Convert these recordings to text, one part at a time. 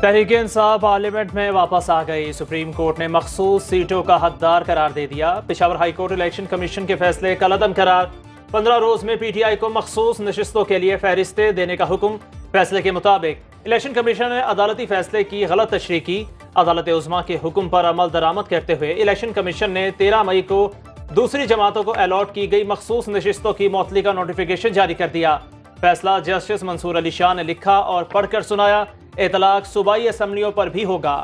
Tehreek Insaf parliament میں واپس آ گئی۔ سپریم کورٹ نے مخصوص سیٹوں کا حقدار قرار دے دیا۔ Peshawar high court election commission کے فیصلے کا عدم قرار۔ 15 روز میں پی ٹی آئی کو مخصوص نشستوں کے لیے فہرستیں دینے کا حکم۔ فیصلے کے مطابق الیکشن کمیشن نے عدالتی فیصلے کی غلط تشریح کی۔ عدالت عظمیٰ کے حکم پر عمل درآمد کرتے ہوئے الیکشن کمیشن نے 13 مئی کو دوسری جماعتوں کو الاٹ کی گئی مخصوص نشستوں کی معطلی کا نوٹیفیکیشن جاری کر دیا۔ فیصلہ جسٹس منصور علی شاہ نے لکھا اور پڑھ کر سنایا۔ اطلاق صوبائی اسمبلیوں پر بھی ہوگا۔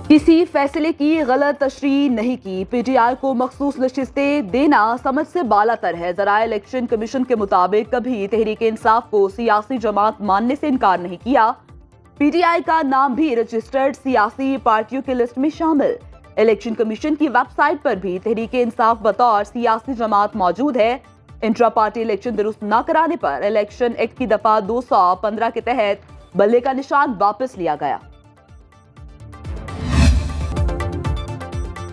کسی فیصلے کی غلط تشریح نہیں کی۔ پی ٹی آئی کو مخصوص نشستیں دینا سمجھ سے بالا تر ہے۔ ذرائع الیکشن کمیشن کے مطابق کبھی تحریک انصاف کو سیاسی جماعت ماننے سے انکار نہیں کیا۔ پی ٹی آئی کا نام بھی رجسٹرڈ سیاسی پارٹیوں کی لسٹ میں شامل۔ الیکشن کمیشن کی ویب سائٹ پر بھی تحریک انصاف بطور سیاسی جماعت موجود ہے۔ انٹرا پارٹی الیکشن درست نہ کرانے پر الیکشن ایکٹ کی دفعہ 215 کے تحت بلے کا نشان واپس لیا گیا۔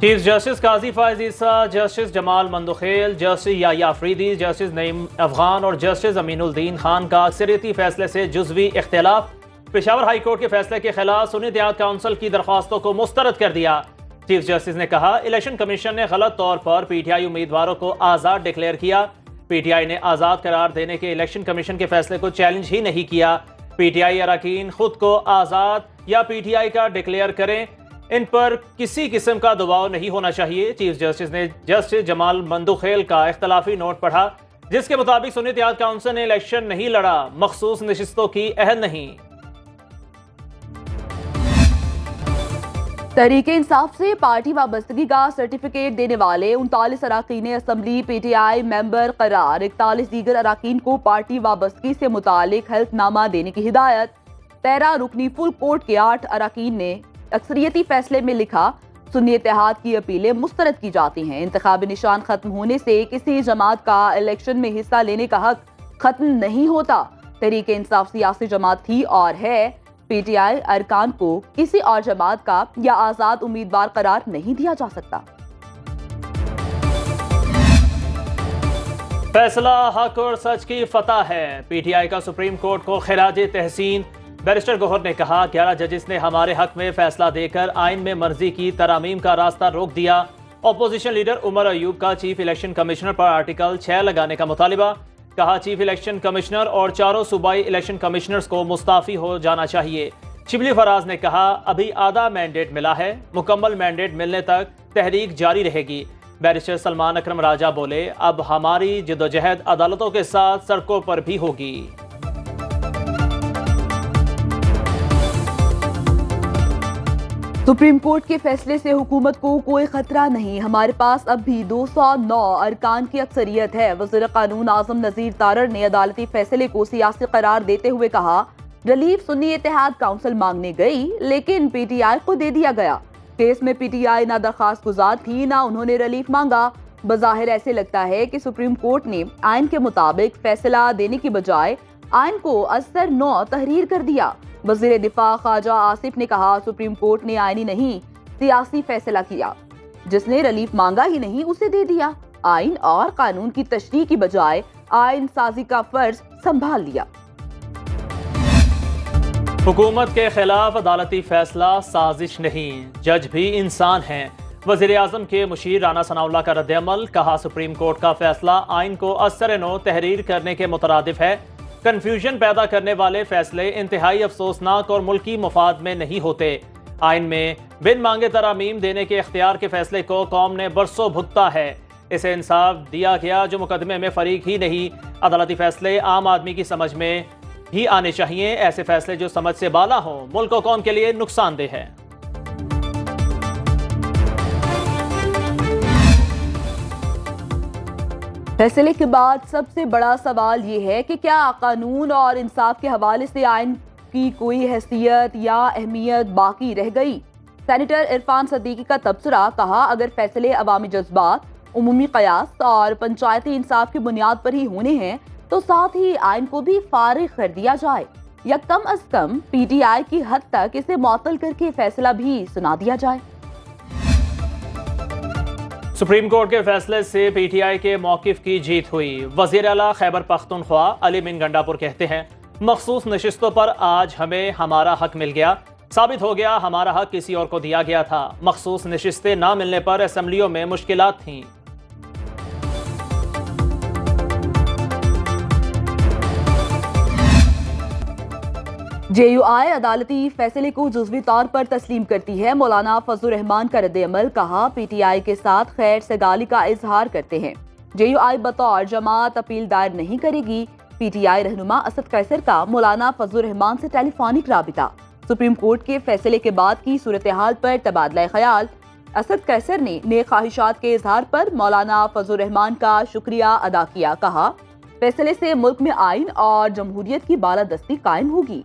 چیف جسٹس قاضی فائز عیسیٰ، جسٹس جمال مندوخیل، جسٹس یحییٰ افریدی، جسٹس نعیم افغان اور جسٹس امین الدین خان کا اکثریتی فیصلے سے جزوی اختلاف۔ پشاور ہائی کورٹ کے فیصلے کے خلاف سنی اتحاد کونسل کی درخواستوں کو مسترد کر دیا۔ چیف جسٹس نے کہا الیکشن کمیشن نے غلط طور پر پی ٹی آئی امیدواروں کو آزاد ڈکلیئر کیا۔ پی ٹی آئی نے آزاد قرار دینے کے الیکشن کمیشن کے فیصلے کو چیلنج ہی نہیں کیا۔ پی ٹی آئی اراکین خود کو آزاد یا پی ٹی آئی کا ڈکلیئر کریں، ان پر کسی قسم کا دباؤ نہیں ہونا چاہیے۔ چیف جسٹس نے جسٹس جمال مندوخیل کا اختلافی نوٹ پڑھا جس کے مطابق سنی اتحاد کونسل نے الیکشن نہیں لڑا، مخصوص نشستوں کی عہد نہیں۔ تحریک انصاف سے پارٹی وابستگی کا سرٹیفکیٹ دینے والے 39 اراکین اسمبلی پی ٹی آئی ممبر قرار 41 دیگر اراکین کو پارٹی وابستگی سے متعلق حلف نامہ دینے کی ہدایت۔ 13 رکنی فل کورٹ کے 8 اراکین نے اکثریتی فیصلے میں لکھا سنی اتحاد کی اپیلیں مسترد کی جاتی ہیں۔ انتخابی نشان ختم ہونے سے کسی جماعت کا الیکشن میں حصہ لینے کا حق ختم نہیں ہوتا۔ تحریک انصاف سیاسی جماعت تھی اور ہے۔ پی ٹی آئی ارکان کو کسی اور جماعت کا یا آزاد امیدوار قرار نہیں دیا جا سکتا۔ فیصلہ حق اور سچ کی فتح ہے۔ پی ٹی آئی کا سپریم کورٹ کو خراج تحسین۔ بیرسٹر گوہر نے کہا 11 ججز نے ہمارے حق میں فیصلہ دے کر آئین میں مرضی کی ترامیم کا راستہ روک دیا۔ اپوزیشن لیڈر عمر ایوب کا چیف الیکشن کمشنر پر آرٹیکل 6 لگانے کا مطالبہ۔ کہا چیف الیکشن کمشنر اور چاروں صوبائی الیکشن کمشنرز کو مستعفی ہو جانا چاہیے۔ شبلی فراز نے کہا ابھی آدھا مینڈیٹ ملا ہے، مکمل مینڈیٹ ملنے تک تحریک جاری رہے گی۔ بیرسٹر سلمان اکرم راجہ بولے اب ہماری جدوجہد عدالتوں کے ساتھ سڑکوں پر بھی ہوگی۔ سپریم کورٹ کے فیصلے سے حکومت کو کوئی خطرہ نہیں، ہمارے پاس اب بھی 209 ارکان کی اکثریت ہے۔ وزیر قانون اعظم نذیر تارڑ نے عدالتی فیصلے کو سیاسی قرار دیتے ہوئے کہا ریلیف سنی اتحاد کونسل مانگنے گئی لیکن پی ٹی آئی کو دے دیا گیا۔ کیس میں پی ٹی آئی نہ درخواست گزار تھی نہ انہوں نے ریلیف مانگا۔ بظاہر ایسے لگتا ہے کہ سپریم کورٹ نے آئین کے مطابق فیصلہ دینے کی بجائے آئین کو ازسر نو تحریر کر دیا۔ وزیر دفاع خواجہ آصف نے کہا سپریم کورٹ نے آئینی نہیں سیاسی فیصلہ کیا، جس نے ریلیف مانگا ہی نہیں اسے دے دیا۔ آئین اور قانون کی تشریح کی بجائے آئین سازی کا فرض سنبھال لیا۔ حکومت کے خلاف عدالتی فیصلہ سازش نہیں، جج بھی انسان ہیں۔ وزیر اعظم کے مشیر رانا ثناء اللہ کا رد عمل۔ کہا سپریم کورٹ کا فیصلہ آئین کو ازسر نو تحریر کرنے کے مترادف ہے۔ کنفیوژن پیدا کرنے والے فیصلے انتہائی افسوسناک اور ملکی مفاد میں نہیں ہوتے۔ آئین میں بن مانگے ترامیم دینے کے اختیار کے فیصلے کو قوم نے برسوں بھگتا ہے۔ اسے انصاف دیا گیا جو مقدمے میں فریق ہی نہیں۔ عدالتی فیصلے عام آدمی کی سمجھ میں ہی آنے چاہیے۔ ایسے فیصلے جو سمجھ سے بالا ہوں ملک و قوم کے لیے نقصان دہ ہے۔ فیصلے کے بعد سب سے بڑا سوال یہ ہے کہ کیا قانون اور انصاف کے حوالے سے آئین کی کوئی حیثیت یا اہمیت باقی رہ گئی؟ سینیٹر عرفان صدیقی کا تبصرہ۔ کہا اگر فیصلے عوامی جذبات، عمومی قیاس اور پنچایتی انصاف کی بنیاد پر ہی ہونے ہیں تو ساتھ ہی آئین کو بھی فارغ کر دیا جائے یا کم از کم پی ٹی آئی کی حد تک اسے معطل کر کے فیصلہ بھی سنا دیا جائے۔ सुप्रीम कोर्ट के फैसले से पीटीआई के मौकिफ की जीत हुई। वजीर आला खैबर पख्तूनख्वा अली मिन गंडापुर कहते हैं, मखसूस नशिस्तों पर आज हमें हमारा हक मिल गया। साबित हो गया हमारा हक किसी और को दिया गया था। मखसूस नशिस्तें ना मिलने पर असेंबलियों में मुश्किलात थीं। JUI अदालती फैसले को जुज़वी तौर पर तस्लीम करती है। मौलाना फजलुर रहमान का रद्द-ए-अमल, कहा PTI के साथ खैर सगाली का इजहार करते हैं। JUI बतौर जमात अपील दायर नहीं करेगी। PTI रहनुमा असद कैसर का मौलाना फजलुर रहमान से टेलीफोनिक राबिता। सुप्रीम कोर्ट के फैसले के बाद की सूरत हाल पर तबादला ख्याल। असद कैसर ने नेक ख्वाहिशात के इजहार पर मौलाना फजलुर रहमान का शुक्रिया अदा किया। कहा, फैसले से मुल्क में आइन और जमहूरियत की बालादस्ती कायम होगी।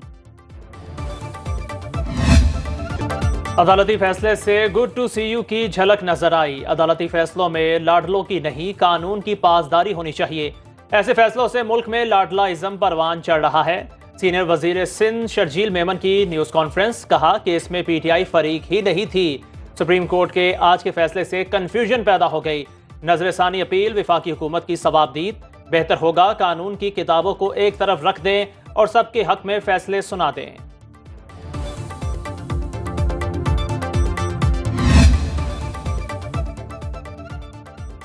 अदालती फैसले से गुड टू सी यू की झलक नजर आई। अदालती फैसलों में लाडलों की नहीं, कानून की पासदारी होनी चाहिए। ऐसे फैसलों से मुल्क में लाडलाइज्म परवान चढ़ रहा है। सीनियर वजीर सिंध शर्जील मेमन की न्यूज़ कॉन्फ्रेंस, कहा कि इसमें PTI फरीक ही नहीं थी। सुप्रीम कोर्ट के आज के फैसले से कन्फ्यूजन पैदा हो गई। नजरसानी अपील वफाकी हुकूमत की सवाबदीद। बेहतर होगा कानून की किताबों को एक तरफ रख दें और सबके हक में फैसले सुना दें।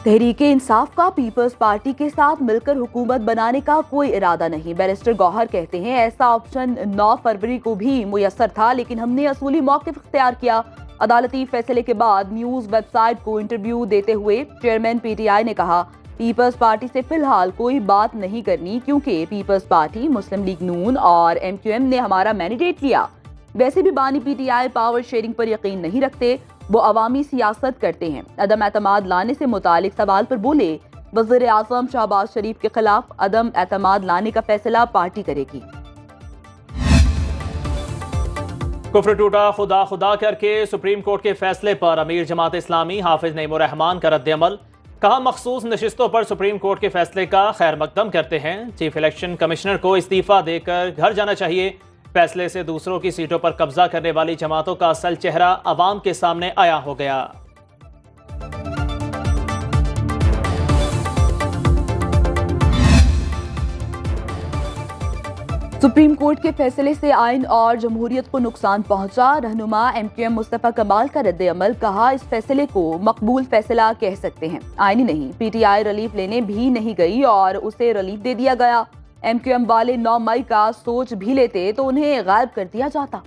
तहरीके इंसाफ का पीपल्स पार्टी के साथ मिलकर हुकूमत बनाने का कोई इरादा नहीं। बैरिस्टर गौहर कहते हैं, ऐसा ऑप्शन 9 फरवरी को भी मुयस्सर था, लेकिन हमने असूली मौक़िफ़ इख्तियार किया। अदालती फैसले के बाद न्यूज़ वेबसाइट को इंटरव्यू देते हुए चेयरमैन PTI ने कहा, पीपल्स पार्टी से फिलहाल कोई बात नहीं करनी, क्योंकि पीपल्स पार्टी, मुस्लिम लीग नून और MQM ने हमारा मैंडेट लिया। वैसे भी बानी PTI पावर शेयरिंग पर यकीन नहीं रखते, वो अवामी सियासत करते हैं। अदम एतमाद लाने से मुतालिक सवाल पर बोले, वज़ीर आज़म शहबाज शरीफ के खिलाफ अदम एतमाद लाने का फैसला पार्टी करेगी। कुफ्र टूटा खुदा खुदा करके सुप्रीम कोर्ट के फैसले पर अमीर जमात इस्लामी हाफिज नईमुर रहमान का रद्द-ए-अमल, कहा मखसूस नशिस्तों पर सुप्रीम कोर्ट के फैसले का खैर मकदम करते हैं। चीफ इलेक्शन कमिश्नर को इस्तीफा देकर घर जाना चाहिए। फैसले से दूसरों की सीटों पर कब्जा करने वाली जमातों का असल चेहरा अवाम के सामने आया हो गया। सुप्रीम कोर्ट के फैसले से आइन और जमहूरियत को नुकसान पहुंचा। रहनुमा MQM मुस्तफा कमाल का रद्द-ए-अमल, कहा इस फैसले को मकबूल फैसला कह सकते हैं, आइनी नहीं। PTI रिलीफ लेने भी नहीं गई और उसे रिलीफ दे दिया गया। MQM वाले 9 मई का सोच भी लेते तो उन्हें गायब कर दिया जाता।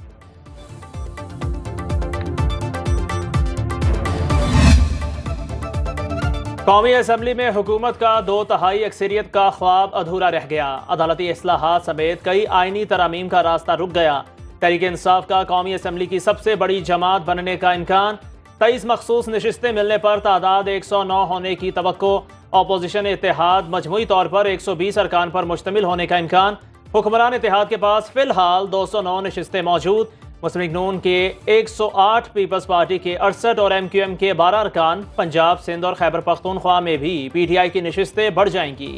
कौमी असम्बली में हुकूमत का 2/3 अक्सरियत का ख्वाब अधूरा रह गया। अदालती इस्लाहात समेत कई आइनी तरामीम का रास्ता रुक गया। तहरीक इंसाफ का कौमी असम्बली की सबसे बड़ी जमात बनने का इम्कान। 23 मखसूस नशिस्तें मिलने पर तादाद 109 होने की तवक्को। अपोजिशन इत्तेहाद मजमूई तौर पर 120 अरकान पर मुश्तमिल होने का इम्कान। हुक्मरान इत्तेहाद के पास फिलहाल 209 नशिस्तें मौजूद। मुस्लिम लीग नून के 108, पीपल्स पार्टी के 68 और MQM के 12 अरकान। पंजाब, सिंध और खैबर पख्तूनख्वा में भी PTI की नशिस्तें बढ़ जाएंगी।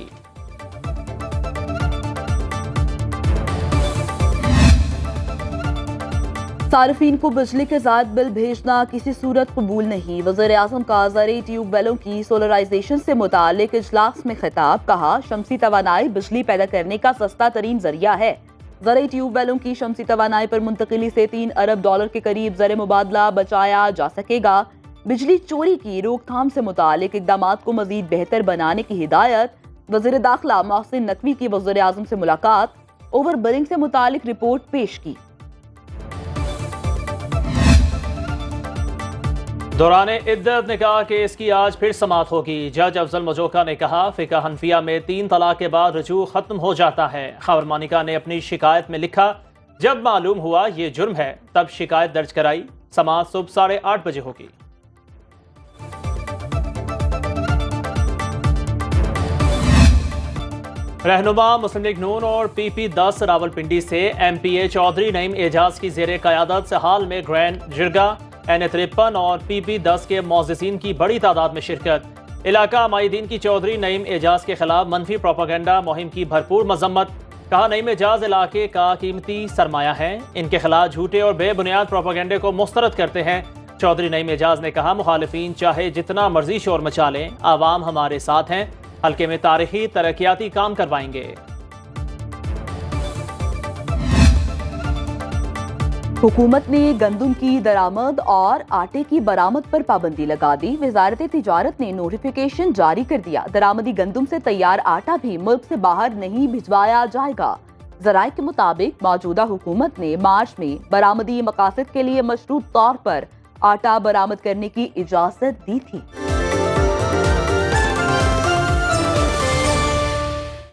सार्फिन को बिजली के ज़ायद बिल भेजना किसी सूरत कबूल नहीं। वज़ीर आज़म का ज़रई ट्यूबवेलों की सोलराइजेशन से मुतालिक इजलास में खिताब, कहा शमसी तवानाई बिजली पैदा करने का सस्ता तरीन जरिया है। ज़रई ट्यूबवेलों की शमसी तवानाई पर मुंतकिली से $3 अरब के करीब ज़र मुबादला बचाया जा सकेगा। बिजली चोरी की रोकथाम से मुतालिक इक़दामात को मज़ीद बेहतर बनाने की हिदायत। वज़ीर दाखिला मोहसिन नकवी की वज़ीर आज़म से मुलाकात, ओवर बिलिंग से मुतालिक रिपोर्ट पेश की। दौरान इद्दत निकाह केस की आज फिर समाअत होगी। जज अफजल मजोका ने कहा, फ़िक़्ह हनफिया में 3 तलाक के बाद रुजू खत्म हो जाता है। खबर मानिका ने अपनी शिकायत में लिखा, जब मालूम हुआ ये जुर्म है तब शिकायत दर्ज कराई। समाअत सुबह 8:30 बजे होगी। रहनुमा मुस्लिम लीग नून और PP10 रावलपिंडी से MPA चौधरी नईम एजाज की ज़ेरे क़यादत से हाल में ग्रैंड जिरगा N53 और PP10 के मौज़िज़ीन की बड़ी तादाद में शिरकत। इलाका माहिदीन की चौधरी नईम एजाज के खिलाफ मनफी प्रोपेगेंडा मुहिम की भरपूर मजम्मत। कहा नईम एजाज इलाके का कीमती सरमाया है, इनके खिलाफ झूठे और बेबुनियाद प्रोपेगेंडे को मुस्तरद करते हैं। चौधरी नईम एजाज ने कहा, मुखालिफिन चाहे जितना मर्जी शोर मचा लें, आवाम हमारे साथ हैं, हल्के में तारीखी तरक्याती काम करवाएंगे। हुकूमत ने गंदम की दरामद और आटे की बरामद पर पाबंदी लगा दी। वजारत तिजारत ने नोटिफिकेशन जारी कर दिया। दरामदी गंदम से तैयार आटा भी मुल्क से बाहर नहीं भिजवाया जाएगा। ज़राए के मुताबिक मौजूदा हुकूमत ने मार्च में बरामदी मकासद के लिए मशरूत तौर पर आटा बरामद करने की इजाजत दी थी।